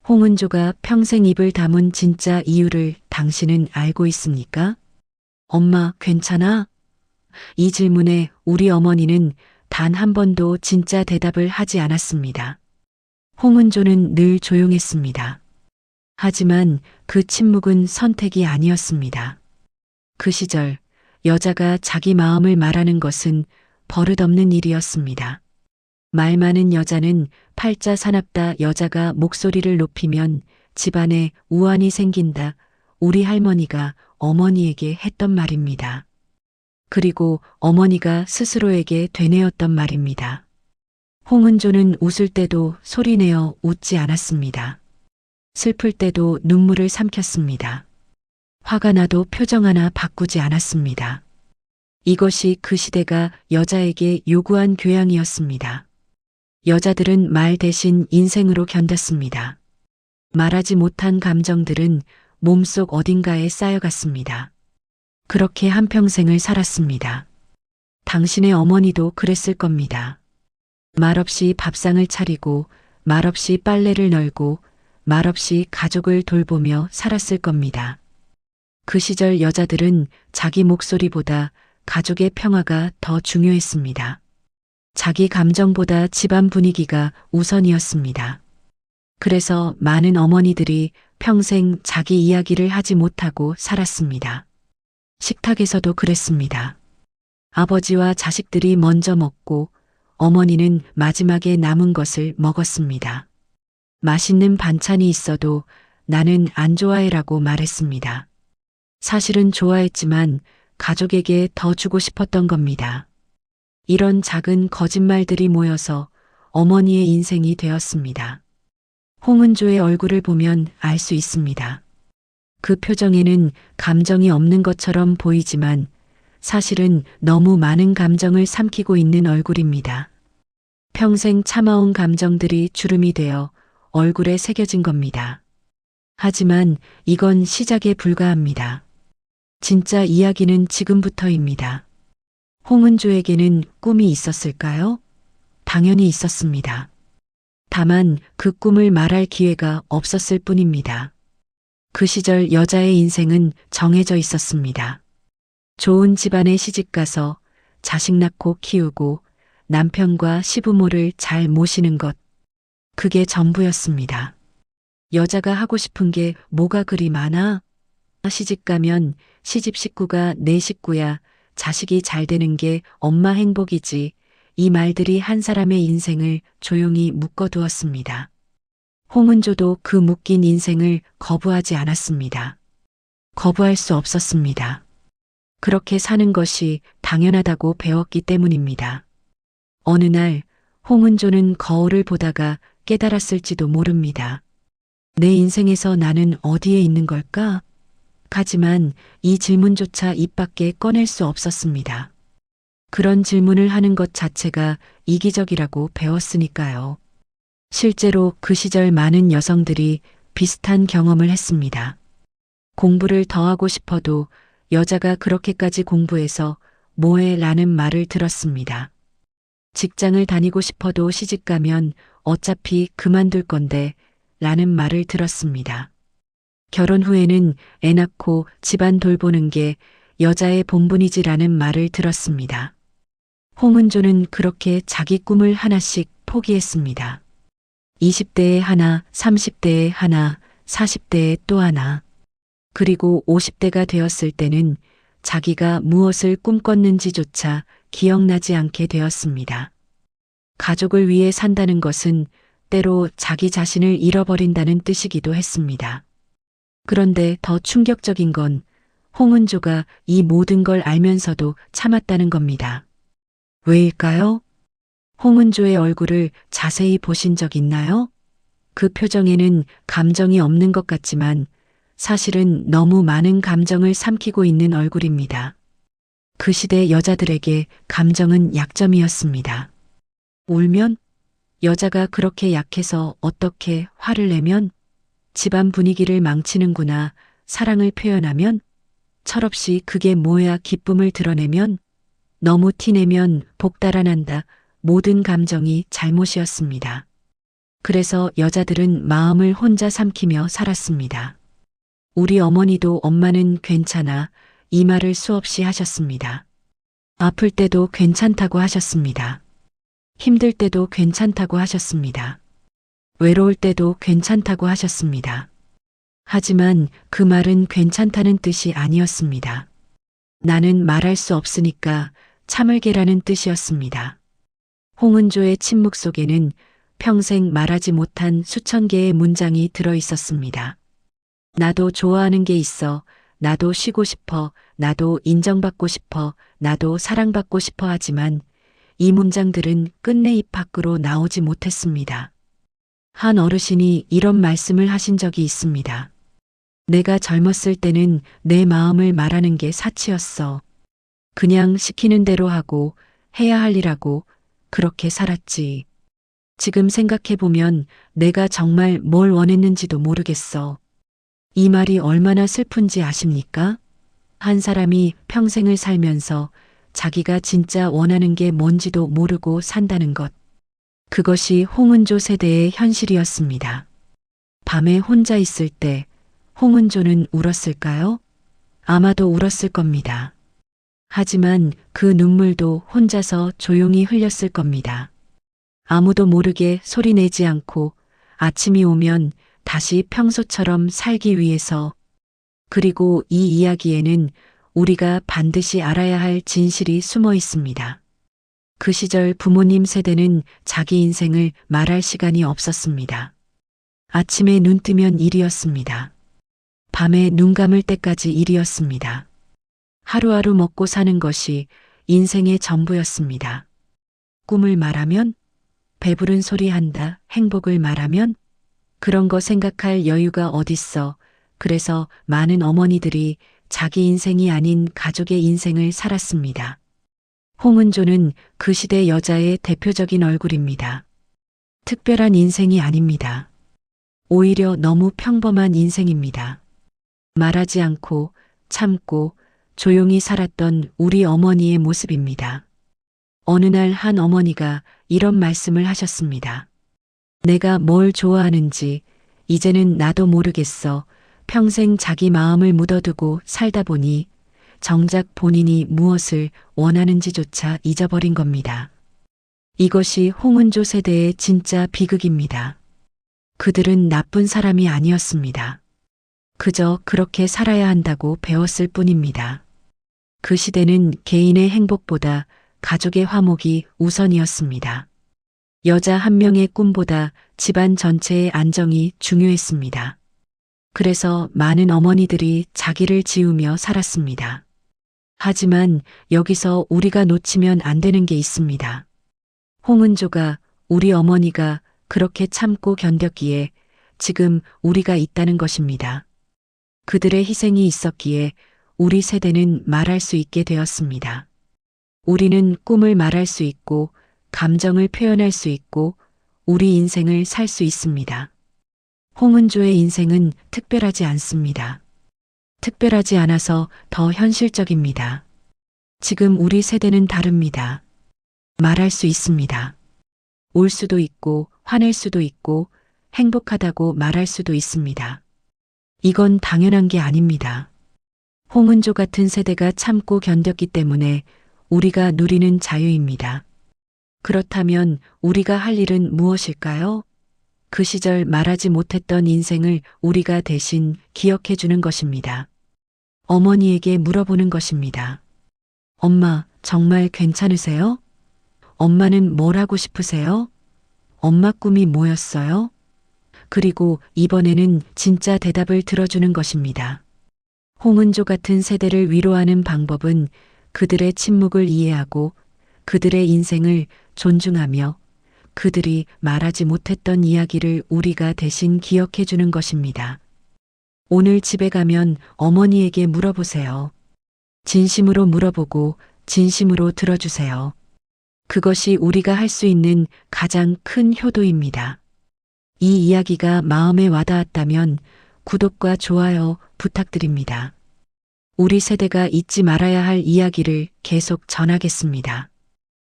홍은조가 평생 입을 다문 진짜 이유를 당신은 알고 있습니까? 엄마, 괜찮아? 이 질문에 우리 어머니는 단 한 번도 진짜 대답을 하지 않았습니다. 홍은조는 늘 조용했습니다. 하지만 그 침묵은 선택이 아니었습니다. 그 시절 여자가 자기 마음을 말하는 것은 버릇없는 일이었습니다. 말 많은 여자는 팔자 사납다. 여자가 목소리를 높이면 집안에 우환이 생긴다. 우리 할머니가 어머니에게 했던 말입니다. 그리고 어머니가 스스로에게 되뇌었던 말입니다. 홍은조는 웃을 때도 소리내어 웃지 않았습니다. 슬플 때도 눈물을 삼켰습니다. 화가 나도 표정 하나 바꾸지 않았습니다. 이것이 그 시대가 여자에게 요구한 교양이었습니다. 여자들은 말 대신 인생으로 견뎠습니다. 말하지 못한 감정들은 몸속 어딘가에 쌓여갔습니다. 그렇게 한평생을 살았습니다. 당신의 어머니도 그랬을 겁니다. 말없이 밥상을 차리고 말없이 빨래를 널고 말없이 가족을 돌보며 살았을 겁니다. 그 시절 여자들은 자기 목소리보다 가족의 평화가 더 중요했습니다. 자기 감정보다 집안 분위기가 우선이었습니다. 그래서 많은 어머니들이 평생 자기 이야기를 하지 못하고 살았습니다. 식탁에서도 그랬습니다. 아버지와 자식들이 먼저 먹고 어머니는 마지막에 남은 것을 먹었습니다. 맛있는 반찬이 있어도 나는 안 좋아해라고 말했습니다. 사실은 좋아했지만 가족에게 더 주고 싶었던 겁니다. 이런 작은 거짓말들이 모여서 어머니의 인생이 되었습니다. 홍은조의 얼굴을 보면 알 수 있습니다. 그 표정에는 감정이 없는 것처럼 보이지만 사실은 너무 많은 감정을 삼키고 있는 얼굴입니다. 평생 참아온 감정들이 주름이 되어 얼굴에 새겨진 겁니다. 하지만 이건 시작에 불과합니다. 진짜 이야기는 지금부터입니다. 홍은조에게는 꿈이 있었을까요? 당연히 있었습니다. 다만 그 꿈을 말할 기회가 없었을 뿐입니다. 그 시절 여자의 인생은 정해져 있었습니다. 좋은 집안에 시집가서 자식 낳고 키우고 남편과 시부모를 잘 모시는 것. 그게 전부였습니다. 여자가 하고 싶은 게 뭐가 그리 많아? 시집가면 시집 식구가 내 식구야. 자식이 잘 되는 게 엄마 행복이지. 이 말들이 한 사람의 인생을 조용히 묶어두었습니다. 홍은조도 그 묶인 인생을 거부하지 않았습니다. 거부할 수 없었습니다. 그렇게 사는 것이 당연하다고 배웠기 때문입니다. 어느 날 홍은조는 거울을 보다가 깨달았을지도 모릅니다. 내 인생에서 나는 어디에 있는 걸까? 하지만 이 질문조차 입 밖에 꺼낼 수 없었습니다. 그런 질문을 하는 것 자체가 이기적이라고 배웠으니까요. 실제로 그 시절 많은 여성들이 비슷한 경험을 했습니다. 공부를 더 하고 싶어도 여자가 그렇게까지 공부해서 뭐해 라는 말을 들었습니다. 직장을 다니고 싶어도 시집가면 어차피 그만둘 건데 라는 말을 들었습니다. 결혼 후에는 애 낳고 집안 돌보는 게 여자의 본분이지라는 말을 들었습니다. 홍은조는 그렇게 자기 꿈을 하나씩 포기했습니다. 20대에 하나, 30대에 하나, 40대에 또 하나. 그리고 50대가 되었을 때는 자기가 무엇을 꿈꿨는지조차 기억나지 않게 되었습니다. 가족을 위해 산다는 것은 때로 자기 자신을 잃어버린다는 뜻이기도 했습니다. 그런데 더 충격적인 건 홍은조가 이 모든 걸 알면서도 참았다는 겁니다. 왜일까요? 홍은조의 얼굴을 자세히 보신 적 있나요? 그 표정에는 감정이 없는 것 같지만 사실은 너무 많은 감정을 삼키고 있는 얼굴입니다. 그 시대 여자들에게 감정은 약점이었습니다. 울면? 여자가 그렇게 약해서 어떻게 화를 내면? 집안 분위기를 망치는구나. 사랑을 표현하면? 철없이 그게 뭐야 기쁨을 드러내면? 너무 티내면 복 달아난다. 모든 감정이 잘못이었습니다. 그래서 여자들은 마음을 혼자 삼키며 살았습니다. 우리 어머니도 엄마는 괜찮아 이 말을 수없이 하셨습니다. 아플 때도 괜찮다고 하셨습니다. 힘들 때도 괜찮다고 하셨습니다. 외로울 때도 괜찮다고 하셨습니다. 하지만 그 말은 괜찮다는 뜻이 아니었습니다. 나는 말할 수 없으니까 참을게라는 뜻이었습니다. 홍은조의 침묵 속에는 평생 말하지 못한 수천 개의 문장이 들어 있었습니다. 나도 좋아하는 게 있어. 나도 쉬고 싶어. 나도 인정받고 싶어. 나도 사랑받고 싶어 하지만 이 문장들은 끝내 입 밖으로 나오지 못했습니다. 한 어르신이 이런 말씀을 하신 적이 있습니다. 내가 젊었을 때는 내 마음을 말하는 게 사치였어. 그냥 시키는 대로 하고 해야 할 일하고 그렇게 살았지. 지금 생각해보면 내가 정말 뭘 원했는지도 모르겠어. 이 말이 얼마나 슬픈지 아십니까? 한 사람이 평생을 살면서 자기가 진짜 원하는 게 뭔지도 모르고 산다는 것. 그것이 홍은조 세대의 현실이었습니다. 밤에 혼자 있을 때 홍은조는 울었을까요? 아마도 울었을 겁니다. 하지만 그 눈물도 혼자서 조용히 흘렸을 겁니다. 아무도 모르게 소리 내지 않고 아침이 오면 다시 평소처럼 살기 위해서. 그리고 이 이야기에는 우리가 반드시 알아야 할 진실이 숨어 있습니다. 그 시절 부모님 세대는 자기 인생을 말할 시간이 없었습니다. 아침에 눈 뜨면 일이었습니다. 밤에 눈 감을 때까지 일이었습니다. 하루하루 먹고 사는 것이 인생의 전부였습니다. 꿈을 말하면, 배부른 소리 한다, 행복을 말하면, 그런 거 생각할 여유가 어딨어. 그래서 많은 어머니들이 자기 인생이 아닌 가족의 인생을 살았습니다. 홍은조는 그 시대 여자의 대표적인 얼굴입니다. 특별한 인생이 아닙니다. 오히려 너무 평범한 인생입니다. 말하지 않고 참고 조용히 살았던 우리 어머니의 모습입니다. 어느 날 한 어머니가 이런 말씀을 하셨습니다. 내가 뭘 좋아하는지 이제는 나도 모르겠어. 평생 자기 마음을 묻어두고 살다 보니 정작 본인이 무엇을 원하는지조차 잊어버린 겁니다. 이것이 홍은조 세대의 진짜 비극입니다. 그들은 나쁜 사람이 아니었습니다. 그저 그렇게 살아야 한다고 배웠을 뿐입니다. 그 시대는 개인의 행복보다 가족의 화목이 우선이었습니다. 여자 한 명의 꿈보다 집안 전체의 안정이 중요했습니다. 그래서 많은 어머니들이 자기를 지우며 살았습니다. 하지만 여기서 우리가 놓치면 안 되는 게 있습니다. 홍은조가, 우리 어머니가 그렇게 참고 견뎠기에 지금 우리가 있다는 것입니다. 그들의 희생이 있었기에 우리 세대는 말할 수 있게 되었습니다. 우리는 꿈을 말할 수 있고 감정을 표현할 수 있고 우리 인생을 살 수 있습니다. 홍은조의 인생은 특별하지 않습니다. 특별하지 않아서 더 현실적입니다. 지금 우리 세대는 다릅니다. 말할 수 있습니다. 울 수도 있고 화낼 수도 있고 행복하다고 말할 수도 있습니다. 이건 당연한 게 아닙니다. 홍은조 같은 세대가 참고 견뎠기 때문에 우리가 누리는 자유입니다. 그렇다면 우리가 할 일은 무엇일까요? 그 시절 말하지 못했던 인생을 우리가 대신 기억해 주는 것입니다. 어머니에게 물어보는 것입니다. 엄마, 정말 괜찮으세요? 엄마는 뭘 하고 싶으세요? 엄마 꿈이 뭐였어요? 그리고 이번에는 진짜 대답을 들어주는 것입니다. 홍은조 같은 세대를 위로하는 방법은 그들의 침묵을 이해하고 그들의 인생을 존중하며 그들이 말하지 못했던 이야기를 우리가 대신 기억해 주는 것입니다. 오늘 집에 가면 어머니에게 물어보세요. 진심으로 물어보고 진심으로 들어주세요. 그것이 우리가 할 수 있는 가장 큰 효도입니다. 이 이야기가 마음에 와닿았다면 구독과 좋아요 부탁드립니다. 우리 세대가 잊지 말아야 할 이야기를 계속 전하겠습니다.